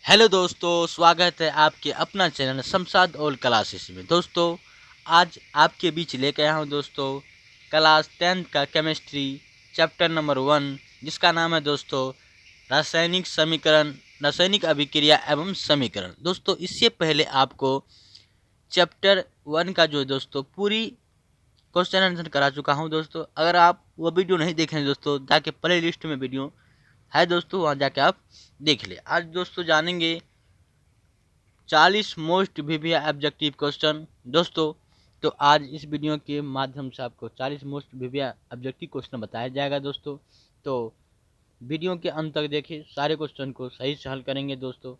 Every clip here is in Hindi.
हेलो दोस्तों, स्वागत है आपके अपना चैनल शमशाद और क्लासेस में। दोस्तों आज आपके बीच लेकर आया हूँ दोस्तों क्लास 10 का केमिस्ट्री चैप्टर नंबर 1, जिसका नाम है दोस्तों रासायनिक समीकरण, रासायनिक अभिक्रिया एवं समीकरण। दोस्तों इससे पहले आपको चैप्टर 1 का जो दोस्तों पूरी क्वेश्चन आंसर करा चुका हूँ दोस्तों। अगर आप वो वीडियो नहीं देखें दोस्तों, जाके प्ले लिस्ट में वीडियो है दोस्तों, वहाँ जाके आप देख ले। आज दोस्तों जानेंगे 40 मोस्ट वीविया ऑब्जेक्टिव क्वेश्चन दोस्तों। तो आज इस वीडियो के माध्यम से आपको 40 मोस्ट वीविया ऑब्जेक्टिव क्वेश्चन बताया जाएगा दोस्तों। तो वीडियो के अंत तक देखिए, सारे क्वेश्चन को सही से हल करेंगे दोस्तों।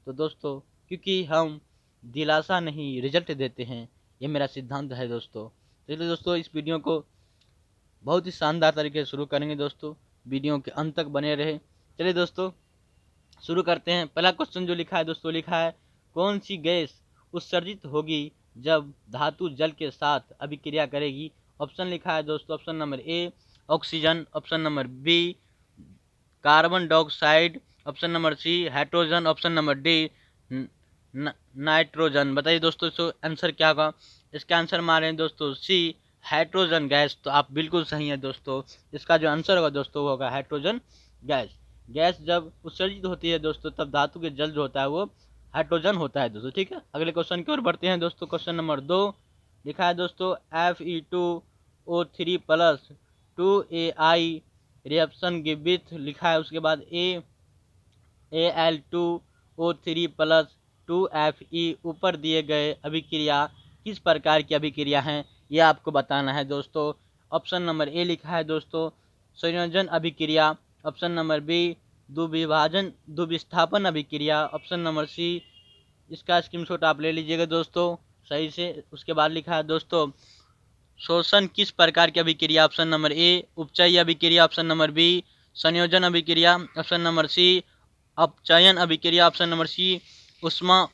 तो दोस्तों क्योंकि हम दिलासा नहीं रिजल्ट देते हैं, ये मेरा सिद्धांत है दोस्तों। चलिए दोस्तों इस वीडियो को बहुत ही शानदार तरीके से शुरू करेंगे दोस्तों, वीडियो के अंत तक बने रहे। चलिए दोस्तों शुरू करते हैं। पहला क्वेश्चन जो लिखा है दोस्तों, लिखा है कौन सी गैस उत्सर्जित होगी जब धातु जल के साथ अभिक्रिया करेगी। ऑप्शन लिखा है दोस्तों, option number A oxygen, option number B carbon dioxide, option number C hydrogen, option number D nitrogen. बताइए दोस्तों इसको आंसर क्या होगा। इसका आंसर मारे हैं दोस्तों सी हाइड्रोजन गैस। तो आप बिल्कुल सही है दोस्तों, इसका जो आंसर होगा दोस्तों वो होगा हाइड्रोजन गैस। गैस जब उत्सर्जित होती है दोस्तों तब धातु के जल जो होता है वो हाइड्रोजन होता है दोस्तों। ठीक है, अगले क्वेश्चन की ओर बढ़ते हैं दोस्तों। क्वेश्चन नंबर 2 लिखा है दोस्तों Fe2O3+2Ai रिएक्शन गिव विथ, लिखा है उसके बाद Al2O3+2Fe। ऊपर दिए गए अभिक्रिया किस प्रकार की अभिक्रिया हैं, यह आपको बताना है दोस्तों। ऑप्शन नंबर ए लिखा है दोस्तों संयोजन अभिक्रिया, ऑप्शन नंबर बी द्विविस्थापन अभिक्रिया, ऑप्शन नंबर सी, इसका स्क्रीनशॉट आप ले लीजिएगा दोस्तों सही से। उसके बाद लिखा है दोस्तों शोषण किस प्रकार की अभिक्रिया, ऑप्शन नंबर ए उपचय अभिक्रिया, ऑप्शन नंबर बी संयोजन अभिक्रिया, ऑप्शन नंबर सी अपचयन अभिक्रिया, ऑप्शन नंबर सी उष्मा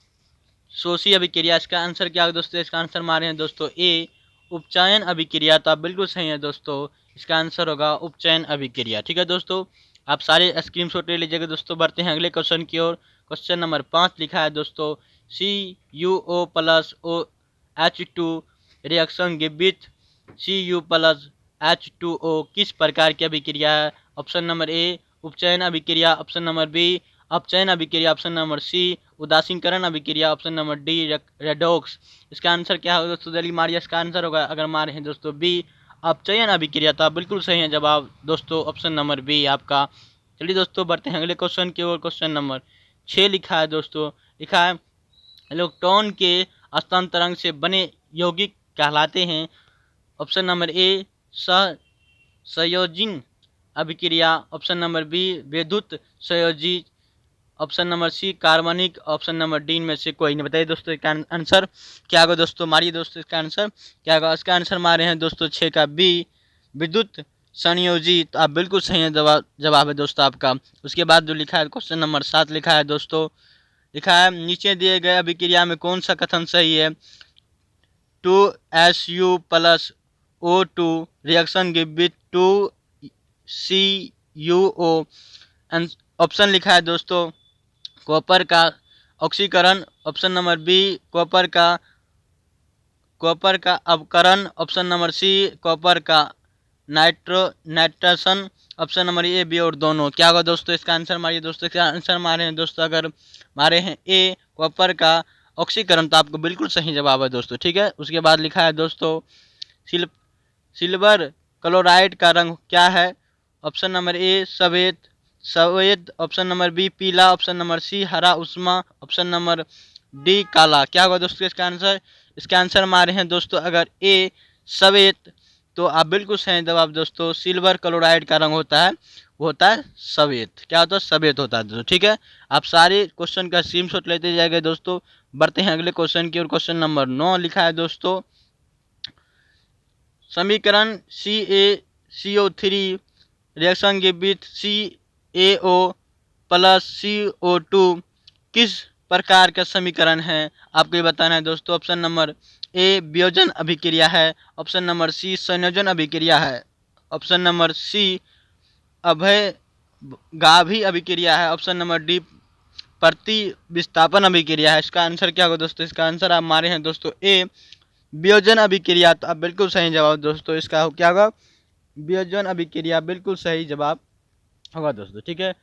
शोषी अभिक्रिया। इसका आंसर क्या है दोस्तों, इसका आंसर मारे हैं दोस्तों ए उपचयन अभिक्रिया। तो आप बिल्कुल सही है दोस्तों, इसका आंसर होगा उपचयन अभिक्रिया। ठीक है दोस्तों, आप सारे स्क्रीनशॉट ले लीजिएगा दोस्तों। बढ़ते हैं अगले क्वेश्चन की ओर। क्वेश्चन नंबर 5 लिखा है दोस्तों CuO+OH2 reaction give with Cu+H2O किस प्रकार की अभिक्रिया है। ऑप्शन नंबर ए उपचयन अभिक्रिया, ऑप्शन नंबर बी अपचयन अभिक्रिया, ऑप्शन नंबर सी उदासीकरण अभिक्रिया, ऑप्शन नंबर डी रेडॉक्स। इसका आंसर क्या होगा दोस्तों, जल्दी मारिए। इसका आंसर होगा, अगर मारे हैं दोस्तों बी अपचयन अभिक्रिया। तो आप बिल्कुल सही है जवाब दोस्तों, ऑप्शन नंबर बी आपका। चलिए दोस्तों बढ़ते हैं अगले क्वेश्चन की ओर। क्वेश्चन नंबर 6 लिखा है दोस्तों, लिखा है इलेक्ट्रॉन के हस्तांतरण से बने यौगिक कहलाते हैं। ऑप्शन नंबर ए सहसंयोजी अभिक्रिया, ऑप्शन नंबर बी विद्युत संयोजी, ऑप्शन नंबर सी कार्बनिक, ऑप्शन नंबर डी में से कोई नहीं। बताइए दोस्तों इसका आंसर क्या होगा दोस्तों, मारिए दोस्तों इसका आंसर क्या होगा। इसका आंसर मारे हैं दोस्तों 6 का बी विद्युत संयोजी। तो आप बिल्कुल सही है जवाब है दोस्तों आपका। उसके बाद जो लिखा है क्वेश्चन नंबर 7 लिखा है दोस्तों, लिखा है नीचे दिए गए अभिक्रिया में कौन सा कथन सही है। 2Su+O2 reaction give with 2CuO। Option लिखा है दोस्तों कॉपर का ऑक्सीकरण, ऑप्शन नंबर बी कॉपर का अपकरण, ऑप्शन नंबर सी कॉपर का nitration, option number A B और दोनों। क्या होगा दोस्तों, इसका आंसर मारिए दोस्तों। इसका आंसर मारे हैं दोस्तों, अगर मारे हैं ए कॉपर का ऑक्सीकरण तो आपको बिल्कुल सही जवाब है दोस्तों। ठीक है, उसके बाद लिखा है दोस्तों सिल्वर क्लोराइड का रंग क्या है। ऑप्शन नंबर ए सफेद, ऑप्शन नंबर बी पीला, ऑप्शन नंबर सी हरा उष्मा, ऑप्शन नंबर डी काला। क्या होगा दोस्तों इसका आंसर, इसका आंसर मारे हैं दोस्तों अगर ए सफेद। तो आप बिल्कुल सही जवाब दोस्तों, सिल्वर क्लोराइड का रंग होता है वो होता है सफेद। क्या होता है, सफेद होता है दोस्तों। ठीक है, आप सारे क्वेश्चन का स्क्रीनशॉट लेते जाएंगे दोस्तों। बढ़ते हैं अगले क्वेश्चन की ओर। क्वेश्चन नंबर 9 लिखा है दोस्तों समीकरण CaCO3 reaction give with CaO+CO2 किस प्रकार का समीकरण है, आपको ये बताना है दोस्तों। ऑप्शन नंबर ए वियोजन अभिक्रिया है, ऑप्शन नंबर सी संयोजन अभिक्रिया है, ऑप्शन नंबर सी अभय गाभी अभिक्रिया है, ऑप्शन नंबर डी प्रति विस्थापन अभिक्रिया है। इसका आंसर क्या होगा दोस्तों? इसका आंसर आप मारे हैं दोस्तों ए वियोजन अभिक्रिया। तो आप बिल्कुल सही जवाब दोस्तों, इसका क्या होगा? वियोजन अभिक्रिया, बिल्कुल सही जवाब होगा दोस्तों। ठीक है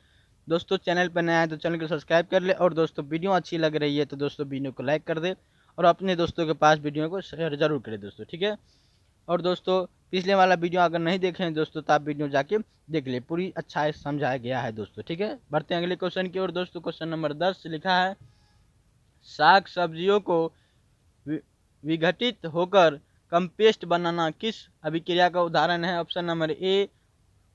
दोस्तों, चैनल पर नया है तो चैनल को सब्सक्राइब कर ले, और दोस्तों वीडियो अच्छी लग रही है तो दोस्तों वीडियो को लाइक कर दे, और अपने दोस्तों के पास वीडियो को शेयर जरूर करें दोस्तों। ठीक है, और दोस्तों पिछले वाला वीडियो अगर नहीं देखे हैं दोस्तों तो आप वीडियो जाके देख ले, पूरी अच्छा समझाया गया है दोस्तों। ठीक है, बढ़ते हैं अगले क्वेश्चन की ओर दोस्तों। क्वेश्चन नंबर 10 लिखा है, साग सब्जियों को विघटित होकर कंपेस्ट बनाना किस अभिक्रिया का उदाहरण है? ऑप्शन नंबर ए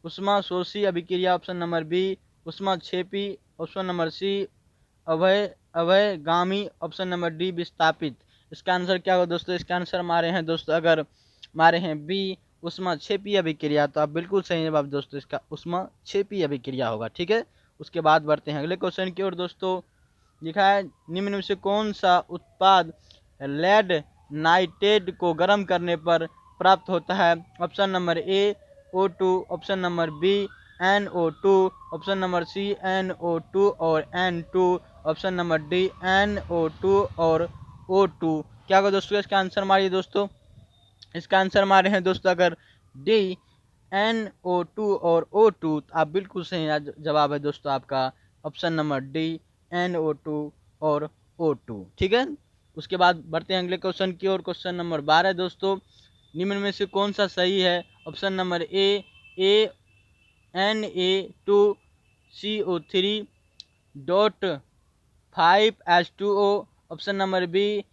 उष्माशोषी अभिक्रिया, ऑप्शन नंबर बी उष्माक्षेपी, ऑप्शन नंबर सी अभयगामी, ऑप्शन नंबर डी विस्थापित। इसका आंसर क्या होगा दोस्तों? इसका आंसर मारे हैं दोस्तों, अगर मारे हैं बी उष्माक्षेपी अभिक्रिया, तो आप बिल्कुल सही जवाब दोस्तों, इसका उष्माक्षेपी अभिक्रिया होगा। ठीक है, उसके बाद बढ़ते हैं अगले क्वेश्चन की ओर दोस्तों। लिखा है, निम्न में से कौन सा उत्पाद लेड नाइट्रेट को गर्म करने पर प्राप्त होता है? Option number A O2, option number B NO2, option number C NO2 और N2, option number D NO2 और O2। क्या होगा दोस्तों? इसका आंसर मारिए दोस्तों। इसका आंसर मारे हैं दोस्तों अगर डी NO2 और O2, तो आप बिल्कुल सही जवाब है दोस्तों आपका ऑप्शन नंबर डी NO2 और O2। ठीक है, उसके बाद बढ़ते हैं अगले क्वेश्चन की ओर। क्वेश्चन नंबर 12 दोस्तों, निम्न में से कौन सा सही है? Option number A Na2CO3.5H2O, option number B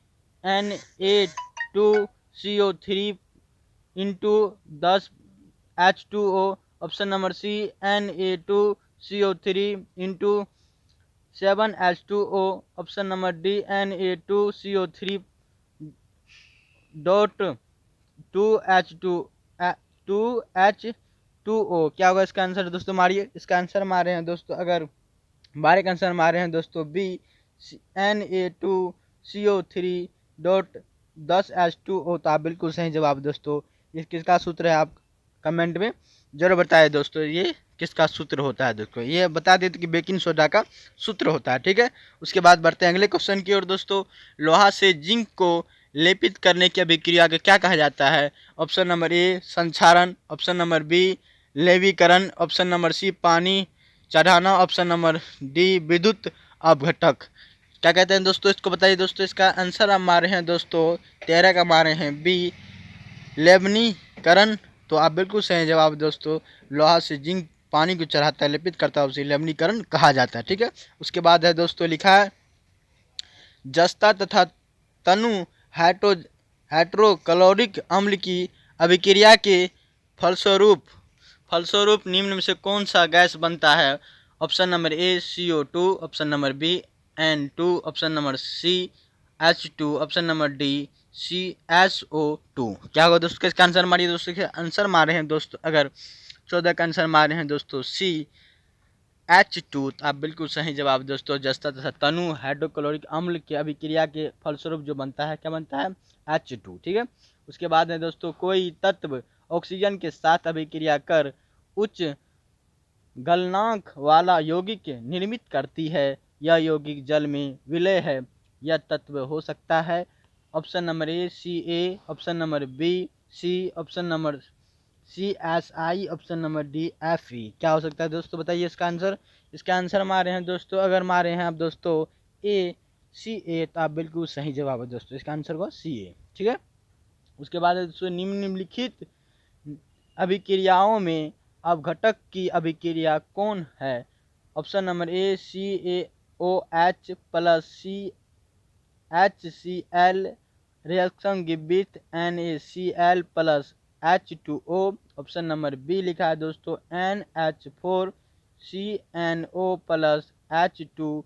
Na2CO3 into 10H2O, option number C Na2CO3 into 7H2O, option number D Na2CO3 dot 2H2O। क्या होगा इसका आंसर दोस्तों? मारिए। इसका आंसर मारे हैं दोस्तों, अगर बारह का आंसर मारे हैं दोस्तों बी Na2CO3 डॉट 10H2O, तो आप बिल्कुल सही जवाब दोस्तों। ये किसका सूत्र है? आप कमेंट में जरूर बताएं दोस्तों, ये किसका सूत्र होता है दोस्तों? ये बता देते कि बेकिंग सोडा का सूत्र होता है। ठीक है, उसके बाद बढ़ते हैं अगले क्वेश्चन की ओर दोस्तों। लोहा से जिंक को लेपित करने की अभिक्रिया को क्या कहा जाता है? ऑप्शन नंबर ए संक्षारण, ऑप्शन नंबर बी लेवीकरण, ऑप्शन नंबर सी पानी चढ़ाना, ऑप्शन नंबर डी विद्युत अपघटक। क्या कहते हैं दोस्तों? इसको बताइए दोस्तों। इसका आंसर आप मारे हैं दोस्तों 13 का मारे हैं बी लेवनीकरण। तो आप बिल्कुल सही जवाब दोस्तों, लोहा से जिंक पानी को चढ़ाता है, लेपित करता है, उसे लेवनीकरण कहा जाता है। ठीक है, उसके बाद है दोस्तों लिखा है, जस्ता तथा तनु हाइड्रोक्लोरिक अम्ल की अभिक्रिया के फलस्वरूप निम्न में से कौन सा गैस बनता है? Option number A CO2, option number B N2, option number C H2, option number D CSO2। क्या होगा दोस्तों? इसका आंसर मारिए दोस्तों। आंसर मारे हैं दोस्तों, अगर 14 का आंसर मारे हैं दोस्तों CH2, तो आप बिल्कुल सही जवाब दोस्तों, जस्ता तथा तनु हाइड्रोक्लोरिक अम्ल की अभिक्रिया के फलस्वरूप जो बनता है, क्या बनता है? H2। ठीक है, उसके बाद है दोस्तों, कोई तत्व ऑक्सीजन के साथ अभिक्रिया कर उच्च गलनांक वाला यौगिक निर्मित करती है, यह यौगिक जल में विलय है, यह तत्व हो सकता है? Option number A Ca, option number B C, option number CSI, option number D Fe। क्या हो सकता है दोस्तों? बताइए इसका आंसर। इसका आंसर मारे हैं दोस्तों, अगर मारे हैं आप दोस्तों ए Ca, तो आप बिल्कुल सही जवाब है दोस्तों, इसका आंसर होगा Ca। ठीक है, उसके बाद दोस्तों, निम्नलिखित अभिक्रियाओं में अपघटक की अभिक्रिया कौन है? Option number A CaOH plus HCl reaction with NaCl plus H2O, option number B लिखा है दोस्तों NH4CNO plus H2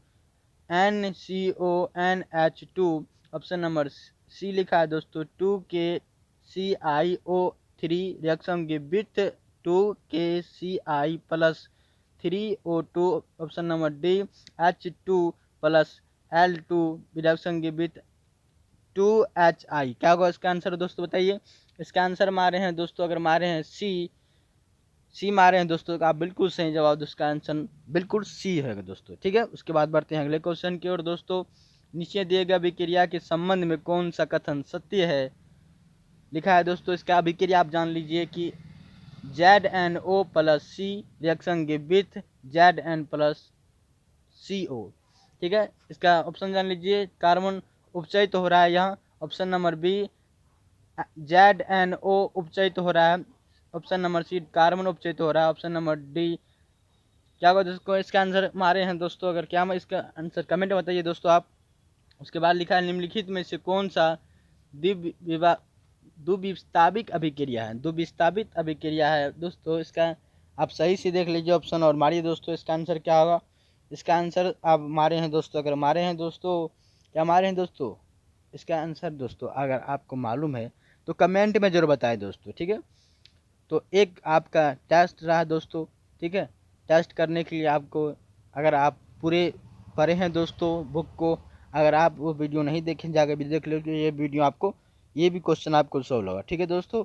NCONH2, option number सी लिखा है दोस्तों 2KClO3 reaction with 2KCl plus 3O2, option number D H2 plus L2 reaction with 2HI। क्या होगा इसका आंसर दोस्तों? बताइए। इसका आंसर मारे हैं दोस्तों, अगर मारे हैं सी सी मारे हैं दोस्तों, तो आप बिल्कुल सही जवाब दो, इसका आंसर बिल्कुल सी है दोस्तों। ठीक है, उसके बाद बढ़ते हैं अगले क्वेश्चन की ओर दोस्तों। नीचे दिए गए अभिक्रिया के संबंध में कौन सा कथन सत्य है? लिखा है दोस्तों, इसका अभिक्रिया आप जान लीजिए कि ZnO plus C reaction give with Zn plus CO। ठीक है, इसका ऑप्शन जान लीजिए। कार्बन उपचयित हो रहा है यहाँ, ऑप्शन नंबर बी। ZnO उपचयित हो रहा है, ऑप्शन नंबर सी। कार्बन उपचयित हो रहा है, ऑप्शन नंबर डी। क्या होगा दोस्तों, इसका आंसर मारे हैं दोस्तों? अगर क्या मैं इसका आंसर कमेंट में बताइए दोस्तों आप। उसके बाद लिखा है निम्नलिखित में से कौन सा द्विविस्ताविक अभिक्रिया है? द्विविस्तावित अभिक्रिया है दोस्तों, इसका आप सही से देख लीजिए ऑप्शन और मारिए दोस्तों। इसका आंसर क्या होगा? इसका आंसर आप मारे हैं दोस्तों, अगर मारे हैं दोस्तों, क्या मारे हैं दोस्तों? इसका आंसर दोस्तों अगर आपको मालूम है तो कमेंट में जरूर बताएं दोस्तों। ठीक है, तो एक आपका टेस्ट रहा दोस्तों। ठीक है, टेस्ट करने के लिए आपको, अगर आप पूरे पढ़े हैं दोस्तों बुक को, अगर आप वो वीडियो नहीं देखें जाकर भी देख लो, ये वीडियो आपको, ये भी क्वेश्चन आपको सॉल्व होगा। ठीक है दोस्तों,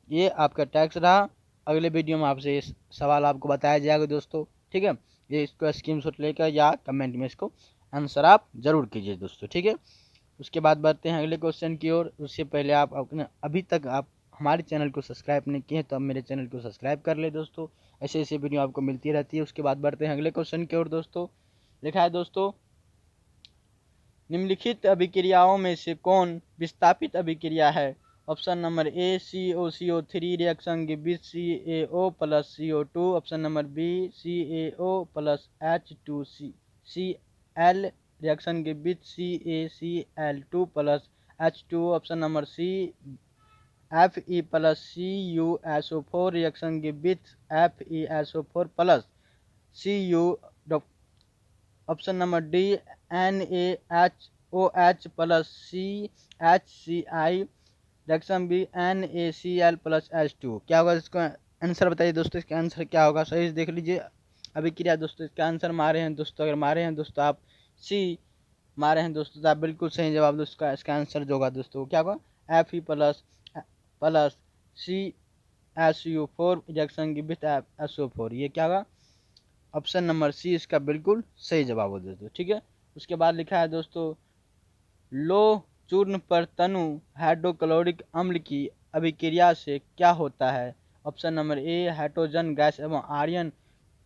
ये आपका टैक्स रहा। अगले वीडियो में आपसे ये सवाल आपको बताया जाएगा दोस्तों। ठीक है, ये इसको स्क्रीनशॉट लेकर या कमेंट में इसको आंसर आप जरूर कीजिए दोस्तों। ठीक है, उसके बाद बढ़ते हैं अगले क्वेश्चन की ओर। उससे पहले आप अपने अभी तक आप हमारे चैनल को सब्सक्राइब नहीं किए तो अब मेरे चैनल को सब्सक्राइब कर ले दोस्तों, ऐसे ऐसे वीडियो आपको मिलती रहती है। उसके बाद बढ़ते हैं अगले क्वेश्चन की ओर दोस्तों। लिखा है दोस्तों, निम्नलिखित अभिक्रियाओं में से कौन विस्थापित अभिक्रिया है? Option number A CO3 reaction give with CaO plus CO2, option number B CaO plus H2Cl reaction give with CaCl2 plus H2, option number C Fe plus CuSO4 reaction give with FeSO4 plus Cu, option number D NaHOH plus CHCl reaction B NaCl plus H2। क्या होगा इसका आंसर बताइए दोस्तों, इसका आंसर क्या होगा? सही से देख लीजिए अभिक्रिया दोस्तों। इसका आंसर मारे हैं दोस्तों, अगर मारे हैं दोस्तों आप सी मारे हैं दोस्तों, तो आप बिल्कुल सही जवाब दोस्तों। इसका आंसर जो होगा दोस्तों क्या होगा? Fe प्लस CSU4 रिएक्शन की विथ SO4, ये क्या होगा? ऑप्शन नंबर सी इसका बिल्कुल सही जवाब हो दोस्तों। ठीक है, उसके बाद लिखा है दोस्तों, लो चूर्ण पर तनु हाइड्रोक्लोरिक अम्ल की अभिक्रिया से क्या होता है? Option number A hydrogen gas एवं आयरन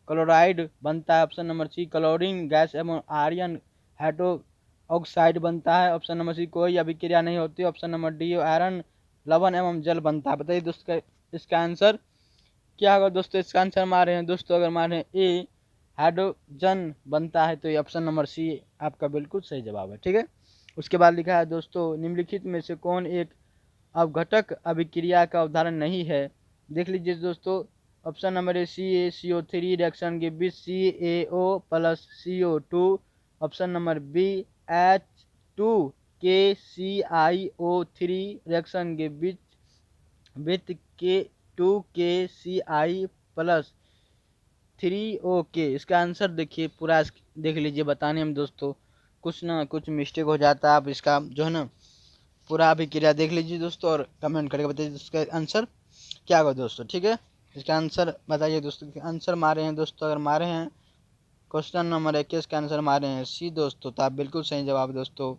क्लोराइड बनता है, option number C chlorine gas एवं आयरन हाइड्रो ऑक्साइड बनता है, ऑप्शन नंबर सी कोई अभिक्रिया नहीं होती, ऑप्शन नंबर डी आयरन लवण एवं जल बनता है। बताइए दोस्तों इसका आंसर क्या होगा दोस्तों? इसका आंसर मारे हैं दोस्तों, अगर मारे हैं ए हाइड्रोजन बनता है तो ये ऑप्शन नंबर सी आपका बिल्कुल सही जवाब है। ठीक है, उसके बाद लिखा है दोस्तों, निम्नलिखित में से कौन एक अवघटक अभिक्रिया का उदाहरण नहीं है? देख लीजिए दोस्तों, option number A CaCO3 reaction give with CaO plus CO2, option number B H2KClO3 reaction give with K2KCl plus 3OK। इसका आंसर देखिए, पूरा देख लीजिए, बताने में दोस्तों कुछ ना कुछ मिस्टेक हो जाता है। आप इसका जो है ना पूरा अभिक्रिया देख लीजिए दोस्तों और कमेंट करके बताइए इसका आंसर क्या होगा दोस्तों। ठीक है, इसका आंसर बताइए दोस्तों। आंसर मारे हैं दोस्तों, अगर मारे हैं क्वेश्चन नंबर 21 का आंसर मारे हैं सी दोस्तों, तो आप बिल्कुल सही जवाब दोस्तों।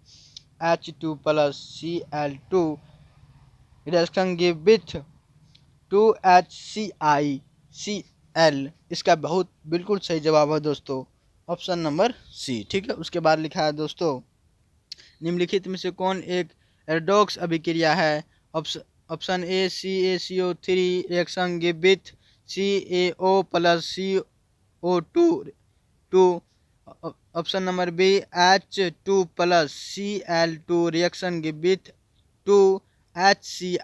H2 plus Cl2 reaction give with 2HCl, इसका बहुत बिल्कुल सही जवाब है दोस्तों, ऑप्शन नंबर सी। ठीक है, उसके बाद लिखा है दोस्तों, निम्नलिखित में से कौन एक रेडॉक्स अभिक्रिया है? Option A CaCO3 reaction give with CaO plus CO2, option number B H2 plus Cl2 reaction give with 2HCl,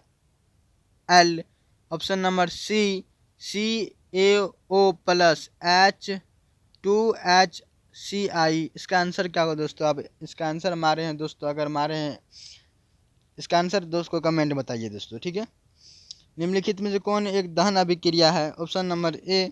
option number C CaO plus H2HCl। इसका आंसर क्या होगा दोस्तों? आप इसका आंसर मारे हैं दोस्तों, अगर मारे हैं इसका आंसर दोस्तों को कमेंट बताइए दोस्तों। ठीक है, निम्नलिखित में से कौन एक दहन अभिक्रिया है? ऑप्शन नंबर ए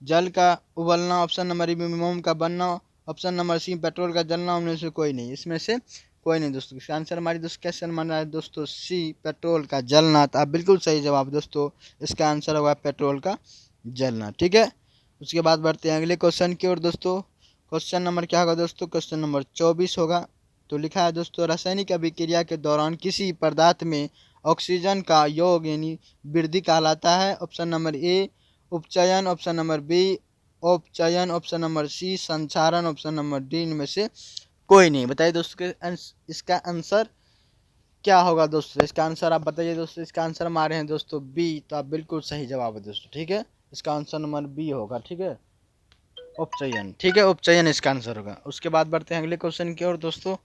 जल का उबलना, ऑप्शन नंबर बी मोम का बनना, ऑप्शन नंबर सी पेट्रोल का जलना, उनमें से कोई नहीं। इसमें से कोई नहीं दोस्तों। इसका आंसर हमारी दोस्तों कैसे माना है दोस्तों, सी पेट्रोल का जलना। तो आप बिल्कुल सही जवाब दोस्तों, इसका आंसर होगा पेट्रोल का जलना। ठीक है, उसके बाद बढ़ते हैं अगले क्वेश्चन की ओर दोस्तों। क्वेश्चन नंबर क्या होगा दोस्तों, क्वेश्चन नंबर 24 होगा। तो लिखा है दोस्तों, रासायनिक अभिक्रिया के दौरान किसी पदार्थ में ऑक्सीजन का योग यानी वृद्धि कहलाता है। ऑप्शन नंबर ए उपचयन, ऑप्शन नंबर बी अपचयन, ऑप्शन नंबर सी संचारण, ऑप्शन नंबर डी इनमें से कोई नहीं। बताइए दोस्तों इसका आंसर क्या होगा दोस्तों। इसका आंसर आप बताइए दोस्तों। इसका आंसर हमारे हैं दोस्तों बी। तो आप बिल्कुल सही जवाब है दोस्तों। ठीक है, इसका आंसर नंबर बी होगा। ठीक है, उपचयन। ठीक है, उपचयन इसका आंसर होगा। उसके बाद बढ़ते हैं अगले क्वेश्चन की ओर दोस्तों।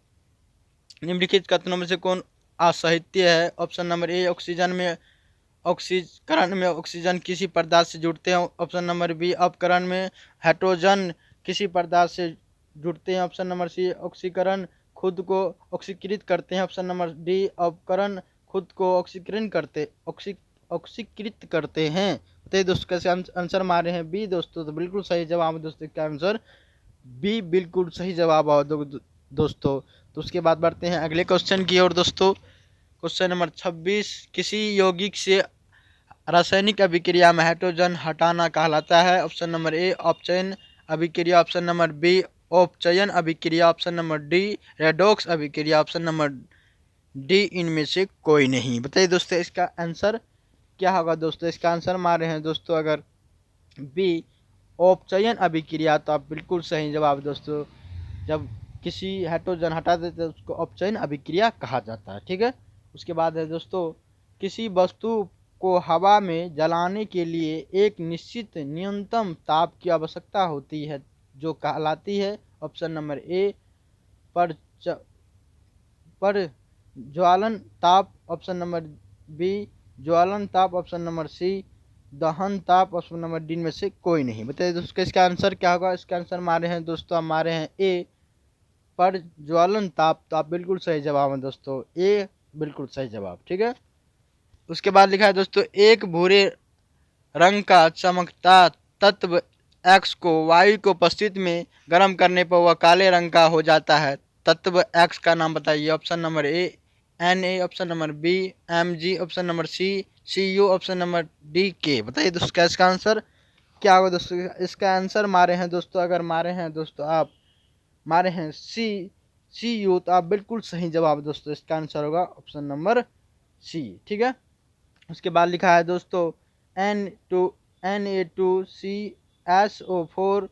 निम्नलिखित कथनों में से कौन असाहित्य है। ऑप्शन नंबर ए ऑक्सीजन में ऑक्सीकरण में ऑक्सीजन किसी पदार्थ से जुड़ते हैं। ऑप्शन नंबर बी अपकरण में हाइड्रोजन किसी पदार्थ से जुड़ते हैं। ऑप्शन नंबर सी ऑक्सीकरण खुद को ऑक्सीकृत करते हैं। ऑप्शन नंबर डी अपकरण खुद को ऑक्सीकृत करते हैं। बताइए दोस्तों कैसे आंसर मारे हैं बी दोस्तों। तो बिल्कुल सही जवाब है दोस्तों, इसका आंसर बी बिल्कुल सही जवाब है दोस्तों। तो उसके बाद बढ़ते हैं अगले क्वेश्चन की ओर दोस्तों। क्वेश्चन नंबर 26 किसी यौगिक से रासायनिक अभिक्रिया में हाइड्रोजन हटाना कहलाता है। ऑप्शन नंबर ए अपचयन अभिक्रिया, ऑप्शन नंबर बी अपचयन अभिक्रिया, ऑप्शन नंबर डी रेडॉक्स अभिक्रिया, ऑप्शन नंबर डी इनमें से कोई नहीं। बताइए दोस्तों इसका आंसर क्या होगा दोस्तों। इसका आंसर मारे हैं दोस्तों अगर बी अपचयन अभिक्रिया। तो आप बिल्कुल सही जवाब दोस्तों। जब किसी हाइड्रोजन हटा देते हैं उसको अपचयन अभिक्रिया कहा जाता है। ठीक है, उसके बाद है दोस्तों किसी वस्तु को हवा में जलाने के लिए एक निश्चित न्यूनतम ताप की आवश्यकता होती है जो कहलाती है। ऑप्शन नंबर ए पर पर ज्वलन ताप, ऑप्शन नंबर बी ज्वलन ताप, ऑप्शन नंबर सी दहन ताप, ऑप्शन नंबर डी में से कोई नहीं। बताइए दोस्तों इसका आंसर क्या होगा। इसका आंसर हमारे हैं दोस्तों, हमारे हैं ए पर ज्वलन ताप। तो आप बिल्कुल सही जवाब है दोस्तों, ए बिल्कुल सही जवाब। ठीक है, उसके बाद लिखा है दोस्तों एक भूरे रंग का चमकता तत्व एक्स को वायु की उपस्थिति में गर्म करने पर वह काले रंग का हो जाता है। तत्व एक्स का नाम बताइए। Option number A N A, option number B M G, option number C C U, option number D K. बताइए दोस्तों इसका आंसर क्या होगा दोस्तों। इसका आंसर मारे हैं दोस्तों, अगर मारे हैं दोस्तों आप मारे हैं सी यू। तो आप बिल्कुल सही जवाब दोस्तों, इसका आंसर होगा ऑप्शन नंबर सी। ठीक है, उसके बाद लिखा है दोस्तों Na2CO4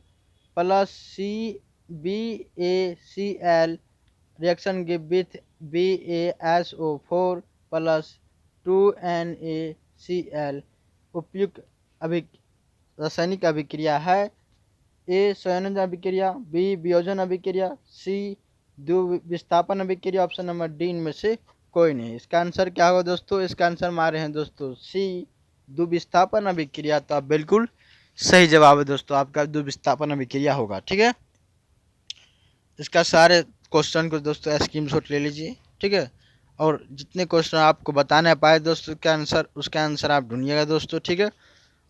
plus CbACl reaction give with BaSO4 plus 2NaCl उपयुक्त रासायनिक अभिक्रिया है। ए संयोजन अभिक्रिया, बी वियोजन अभिक्रिया, सी द्विविस्थापन अभिक्रिया, ऑप्शन नंबर डी इनमें से कोई नहीं। इसका आंसर क्या होगा दोस्तों। इसका आंसर हमारे हैं दोस्तों सी द्विविस्थापन अभिक्रिया। तो आप बिल्कुल सही जवाब है दोस्तों, आपका द्विविस्थापन अभिक्रिया होगा। ठीक है, इसका सारे क्वेश्चन को दोस्तों स्क्रीनशॉट ले लीजिए। ठीक है, और जितने क्वेश्चन आपको बताने पाए दोस्तों क्या आंसर, उसका आंसर आप ढूंढिएगा दोस्तों। ठीक है,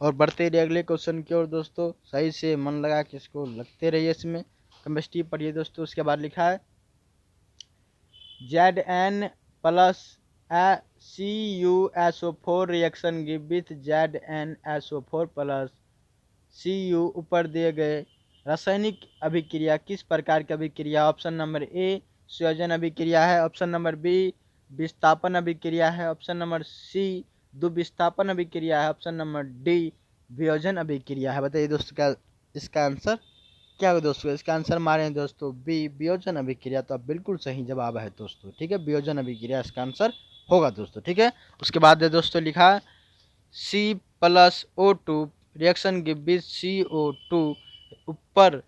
और बढ़ते रहिए अगले क्वेश्चन की ओर दोस्तों। सही से मन लगा कि इसको लगते रहिए, इसमें केमिस्ट्री पढ़िए दोस्तों। उसके बाद लिखा है Zn plus CuSO4 reaction give with ZnSO4 plus Cu ऊपर दिए गए रासायनिक अभिक्रिया किस प्रकार की अभिक्रिया। ऑप्शन नंबर ए संयोजन अभिक्रिया है, ऑप्शन नंबर बी विस्थापन अभिक्रिया है, ऑप्शन नंबर सी द्विविस्थापन अभिक्रिया है, ऑप्शन नंबर डी वियोजन अभिक्रिया है। बताइए दोस्तों क्या इसका आंसर क्या होगा दोस्तों। इसका आंसर हमारे हैं दोस्तों बी वियोजन अभिक्रिया। तो आप बिल्कुल सही जवाब है दोस्तों। ठीक है, वियोजन अभिक्रिया इसका आंसर होगा दोस्तों। ठीक है, उसके बाद है दोस्तों लिखा C plus O2 reaction give with CO2 ऊपर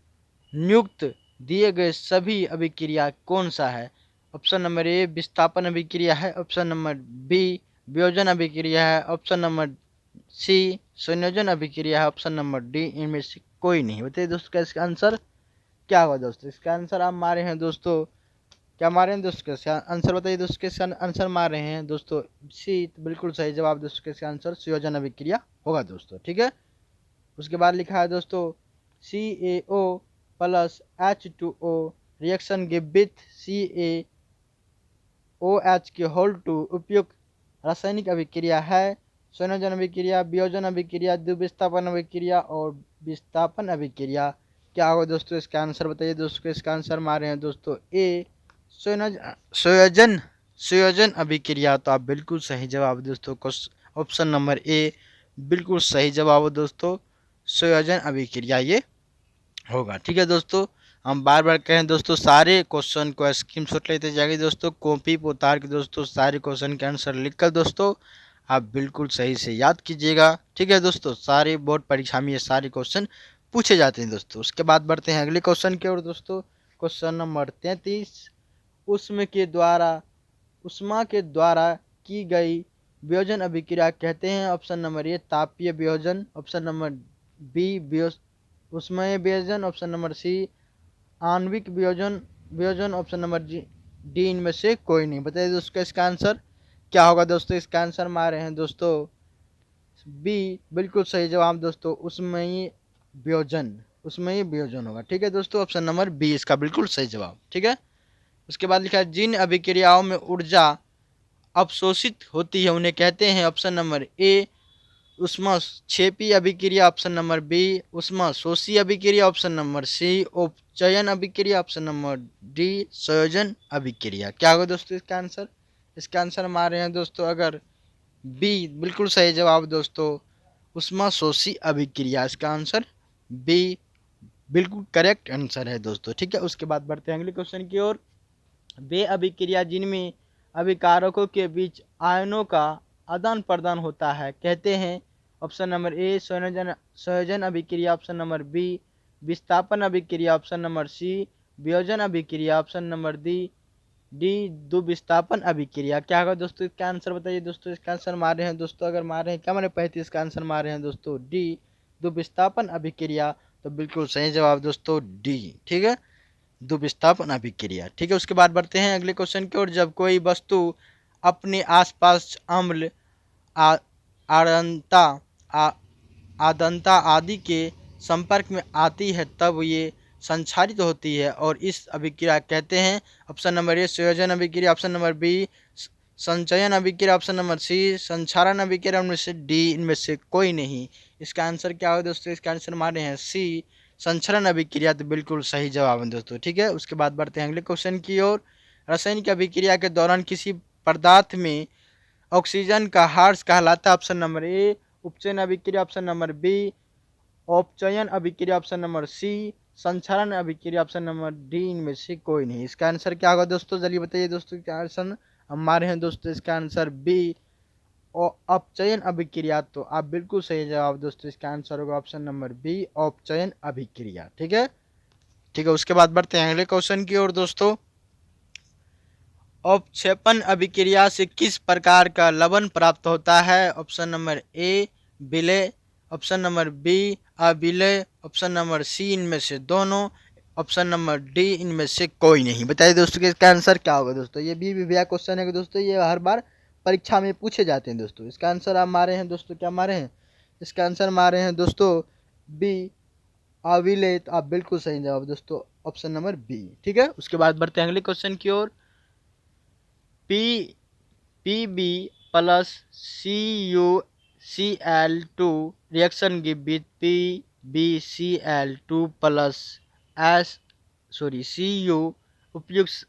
नियुक्त दिए गए सभी अभिक्रिया कौन सा है। ऑप्शन नंबर ए विस्थापन अभिक्रिया है, ऑप्शन नंबर बी वियोजन अभिक्रिया है, ऑप्शन नंबर सी संयोजन अभिक्रिया है, ऑप्शन नंबर डी इनमें से कोई नहीं। बताइए दोस्तों का इसका आंसर क्या होगा दोस्तों। इसका आंसर आप मारे हैं दोस्तों, क्या मारे हैं दोस्तों इसका आंसर बताइए दोस्तों। इसका आंसर मार रहे हैं दोस्तों सी। तो बिल्कुल सही जवाब दोस्तों, इसका आंसर संयोजन अभिक्रिया होगा दोस्तों। ठीक है, उसके बाद लिखा है दोस्तों CaO plus H2O reaction give with OH के होल टू उपयुक्त रासायनिक अभिक्रिया है संयोजन अभिक्रिया, वियोजन अभिक्रिया, द्विविस्थापन अभिक्रिया और विस्थापन अभिक्रिया। क्या होगा दोस्तों इसका आंसर बताइए दोस्तों। इसका आंसर हमारे हैं दोस्तों ए संयोजन संयोजन अभिक्रिया। तो आप बिल्कुल सही जवाब दोस्तों। ऑप्शन नंबर ए बिल्कुल सही जवाब हो दोस्तों, संयोजन अभिक्रिया ये होगा। ठीक है दोस्तों, हम बार बार कहें दोस्तों सारे क्वेश्चन को स्क्रीनशॉट लेते जाएंगे दोस्तों, कॉपी पर उतार के दोस्तों सारे क्वेश्चन के आंसर लिखकर दोस्तों आप बिल्कुल सही से याद कीजिएगा। ठीक है दोस्तों, सारे बोर्ड परीक्षा में ये सारे क्वेश्चन पूछे जाते हैं दोस्तों। उसके बाद बढ़ते हैं अगले क्वेश्चन की ओर दोस्तों। क्वेश्चन नंबर 33, उष्मा के द्वारा की गई वियोजन अभिक्रिया कहते हैं। ऑप्शन नंबर ए तापीय वियोजन, ऑप्शन नंबर बी उष्मीय वियोजन, ऑप्शन नंबर सी आणविक वियोजन, ऑप्शन नंबर डी इनमें से कोई नहीं। बताइए दोस्तों इसका आंसर क्या होगा दोस्तों। इसका आंसर हमारे हैं दोस्तों बी बिल्कुल सही जवाब दोस्तों, उष्मीय वियोजन होगा। ठीक है दोस्तों, ऑप्शन नंबर बी इसका बिल्कुल सही जवाब। ठीक है, उसके बाद लिखा है जिन अभिक्रियाओं में ऊर्जा अवशोषित होती है उन्हें कहते हैं। ऑप्शन नंबर ए ऊष्माक्षेपी अभिक्रिया, ऑप्शन नंबर बी ऊष्माशोषी अभिक्रिया, ऑप्शन नंबर सी उपचयन अभिक्रिया, ऑप्शन नंबर डी संयोजन अभिक्रिया। क्या होगा दोस्तों इसका आंसर। इसका आंसर हमारे हैं दोस्तों अगर बी बिल्कुल सही जवाब दोस्तों, ऊष्माशोषी अभिक्रिया। इसका आंसर बी बिल्कुल करेक्ट आंसर है दोस्तों। ठीक है, उसके बाद बढ़ते हैं अगले क्वेश्चन की ओर। वे अभिक्रिया जिनमें अभिकारकों के बीच आयनों का आदान प्रदान होता है कहते हैं। ऑप्शन नंबर ए संयोजन अभिक्रिया, ऑप्शन नंबर बी विस्थापन अभिक्रिया, ऑप्शन नंबर सी वियोजन अभिक्रिया, ऑप्शन नंबर डी द्विविस्थापन अभिक्रिया। क्या होगा दोस्तों इसका आंसर बताइए दोस्तों। इसका आंसर मारे हैं दोस्तों, अगर मारे हैं क्या मारे 35, इसका आंसर मारे हैं दोस्तों डी द्विविस्थापन अभिक्रिया। तो बिल्कुल सही जवाब दोस्तों डी। ठीक है, द्विविस्थापन अभिक्रिया। ठीक है, उसके बाद बढ़ते हैं अगले क्वेश्चन की ओर। जब कोई वस्तु अपने आसपास अम्ल आड़ंता आदंता आदि के संपर्क में आती है तब ये संक्षारित होती है और इस अभिक्रिया कहते हैं। ऑप्शन नंबर ए संयोजन अभिक्रिया, ऑप्शन नंबर बी संचयन अभिक्रिया, ऑप्शन नंबर सी संक्षारण अभिक्रिया, उनमें से डी इनमें से कोई नहीं। इसका आंसर क्या होगा दोस्तों। इसका आंसर हमारे हैं सी संचरण अभिक्रिया। तो बिल्कुल सही जवाब है दोस्तों। ठीक है, उसके बाद बढ़ते हैं अगले क्वेश्चन की ओर। रासायनिक अभिक्रिया के दौरान किसी पदार्थ में ऑक्सीजन का ह्रास कहलाता है। ऑप्शन नंबर ए उपचयन अभिक्रिया, ऑप्शन नंबर बी अपचयन अभिक्रिया, ऑप्शन नंबर सी संचरण अभिक्रिया, ऑप्शन नंबर डी इनमें से कोई नहीं। इसका आंसर क्या होगा दोस्तों, जल्दी बताइए दोस्तों। क्या आंसर हमारे हैं दोस्तों। इसका आंसर बी और अपचयन अभिक्रिया। तो आप बिल्कुल सही जवाब दोस्तों। इसका आंसर होगा ऑप्शन नंबर बी अपचयन अभिक्रिया। ठीक है, ठीक है, उसके बाद बढ़ते हैं अगले क्वेश्चन की ओर दोस्तों। अवक्षेपण अभिक्रिया से किस प्रकार का लवण प्राप्त होता है। ऑप्शन नंबर ए विलय, ऑप्शन नंबर बी अविलय, ऑप्शन नंबर सी इनमें से दोनों, ऑप्शन नंबर डी इनमें से कोई नहीं। बताइए दोस्तों कि इसका आंसर क्या होगा दोस्तों। ये भी विवेक क्वेश्चन है दोस्तों, ये हर बार परीक्षा में पूछे जाते हैं दोस्तों। इसका आंसर आप मारे हैं दोस्तों, क्या मारे हैं। इसका आंसर मारे हैं दोस्तों बी अविलय। तो आप बिल्कुल सही जवाब दोस्तों, ऑप्शन नंबर बी। ठीक है, उसके बाद बढ़ते हैं अगले क्वेश्चन की ओर। Pb plus CuCl2 reaction give with PbCl2 plus Cu उपयुक्त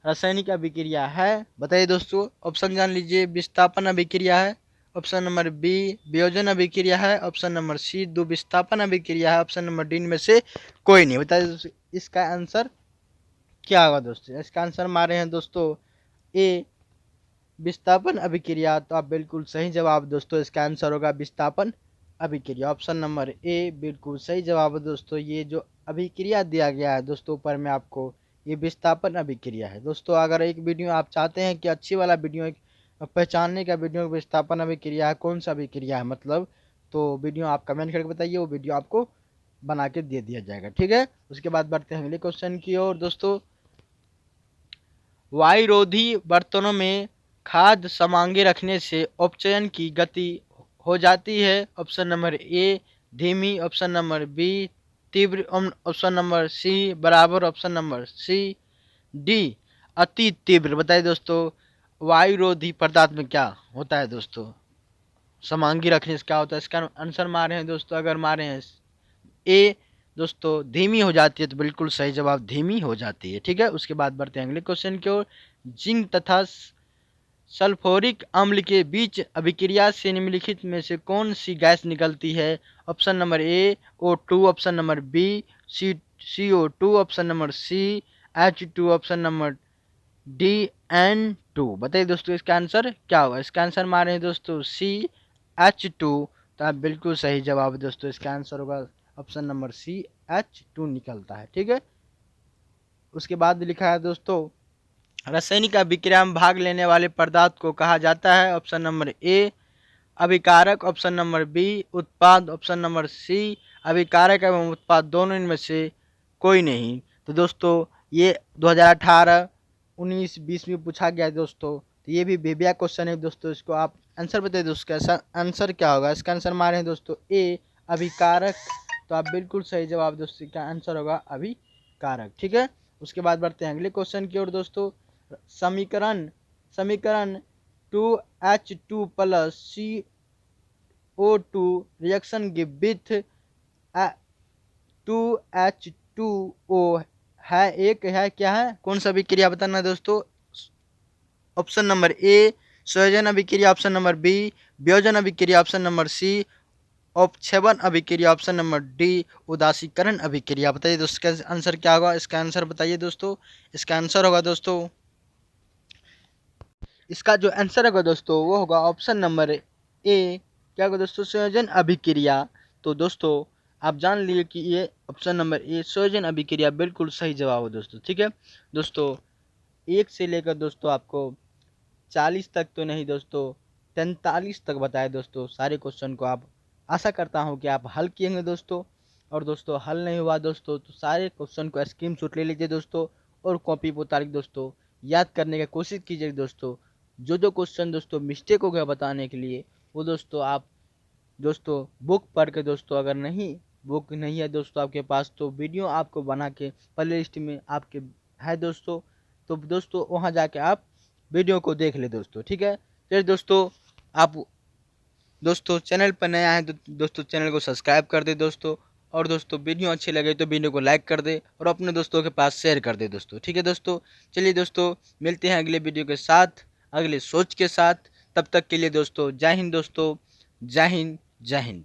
रासायनिक अभिक्रिया है। बताइए दोस्तों, ऑप्शन जान लीजिए। विस्थापन अभिक्रिया है, ऑप्शन नंबर बी वियोजन अभिक्रिया है, ऑप्शन नंबर सी द्विविस्थापन अभिक्रिया है, ऑप्शन नंबर डी में से कोई नहीं। बताइए दोस्तों इसका आंसर क्या होगा दोस्तों। इसका आंसर हमारे हैं दोस्तों ए विस्थापन अभिक्रिया। तो आप बिल्कुल सही जवाब दोस्तों। इसका आंसर होगा विस्थापन अभिक्रिया, ऑप्शन नंबर ए बिल्कुल सही जवाब दोस्तों। ये जो अभिक्रिया दिया गया है दोस्तों ऊपर में आपको, ये विस्थापन अभिक्रिया है दोस्तों। अगर एक वीडियो आप चाहते हैं कि अच्छी वाला वीडियो पहचानने का वीडियो विस्थापन अभिक्रिया है कौन सा अभिक्रिया है मतलब, तो वीडियो आप कमेंट करके बताइए, वो वीडियो आपको बना के दे दिया जाएगा। ठीक है, उसके बाद बढ़ते हैं अगले क्वेश्चन की ओर दोस्तों। वायुरोधी बर्तनों में खाद्य सामग्री रखने से अपचयन की गति हो जाती है। ऑप्शन नंबर ए धीमी, ऑप्शन नंबर बी तीव्र, ऑप्शन नंबर सी बराबर, ऑप्शन नंबर सी डी अति तीव्र, बताइए दोस्तों वायुरोधी पदार्थ में क्या होता है दोस्तों? समांगी रखने से क्या होता है? इसका आंसर मारे हैं दोस्तों, अगर मारे हैं ए दोस्तों धीमी हो जाती है, तो बिल्कुल सही जवाब धीमी हो जाती है। ठीक है, उसके बाद बढ़ते हैं अगले क्वेश्चन की ओर। जिंक तथा सल्फ्यूरिक अम्ल के बीच अभिक्रिया से निम्नलिखित में से कौन सी गैस निकलती है? Option number A O2, option number B CO2, option number C H2, option number D N2। बताइए दोस्तों इसका आंसर क्या होगा? इसका आंसर मारे हैं दोस्तों CH2, तो आप बिल्कुल सही जवाब है दोस्तों। इसका आंसर होगा ऑप्शन नंबर CH2 निकलता है। ठीक है, उसके बाद लिखा है दोस्तों रासायनिक अभिक्रिया में भाग लेने वाले पदार्थ को कहा जाता है? ऑप्शन नंबर ए अभिकारक, ऑप्शन नंबर बी उत्पाद, ऑप्शन नंबर सी अभिकारक एवं उत्पाद दोनों, इनमें से कोई नहीं। तो दोस्तों ये 2018, 19, 20 में पूछा गया दोस्तों, तो ये भी बेबिया क्वेश्चन है दोस्तों। इसको आप आंसर बताइए दोस्तों, इसका आंसर क्या होगा? इसका आंसर मारे हैं दोस्तों ए अभिकारक, तो आप बिल्कुल सही जवाब दोस्तों, इसका आंसर होगा अभिकारक। ठीक है, उसके बाद बढ़ते हैं अगले क्वेश्चन की ओर दोस्तों। समीकरण 2H2 plus CO2 reaction give with 2H2O है एक है क्या है? कौन सा अभिक्रिया बताना है दोस्तों? ऑप्शन नंबर ए संयोजन अभिक्रिया, ऑप्शन नंबर बी वियोजन अभिक्रिया, ऑप्शन नंबर सी अपक्षेपण अभिक्रिया, ऑप्शन नंबर डी उदासीकरण अभिक्रिया। बताइए दोस्तों इसका आंसर क्या होगा? इसका आंसर बताइए दोस्तों। इसका आंसर होगा दोस्तों, इसका जो आंसर होगा दोस्तों वो होगा ऑप्शन नंबर ए, क्या होगा दोस्तों? संयोजन अभिक्रिया। तो दोस्तों आप जान लीजिए कि ये ऑप्शन नंबर ए संयोजन अभिक्रिया बिल्कुल सही जवाब है दोस्तों। ठीक है दोस्तों, 1 से लेकर दोस्तों आपको 40 तक तो नहीं दोस्तों 43 तक बताए दोस्तों सारे क्वेश्चन को। आप आशा करता हूँ कि आप हल किएंगे दोस्तों, और दोस्तों हल नहीं हुआ दोस्तों तो सारे क्वेश्चन को स्क्रीनशॉट ले लीजिए दोस्तों, और कॉपी पर तारीख दोस्तों याद करने की कोशिश कीजिए दोस्तों। जो क्वेश्चन दोस्तों मिस्टेक हो गया बताने के लिए, वो दोस्तों आप दोस्तों बुक पढ़ के दोस्तों, अगर नहीं बुक नहीं है दोस्तों आपके पास, तो वीडियो आपको बना के प्ले लिस्ट में आपके है दोस्तों, तो दोस्तों वहाँ जाके आप वीडियो को देख ले दोस्तों। ठीक है, फिर दोस्तों आप दोस्तों चैनल पर नया है तो दोस्तों चैनल को सब्सक्राइब कर दे दोस्तों, और दोस्तों वीडियो अच्छी लगे तो वीडियो को लाइक कर दे और अपने दोस्तों के पास शेयर कर दे दोस्तों। ठीक है दोस्तों, चलिए दोस्तों मिलते हैं अगले वीडियो के साथ, अगले सोच के साथ। तब तक के लिए दोस्तों जय हिंद दोस्तों, जय हिंद, जय हिंद।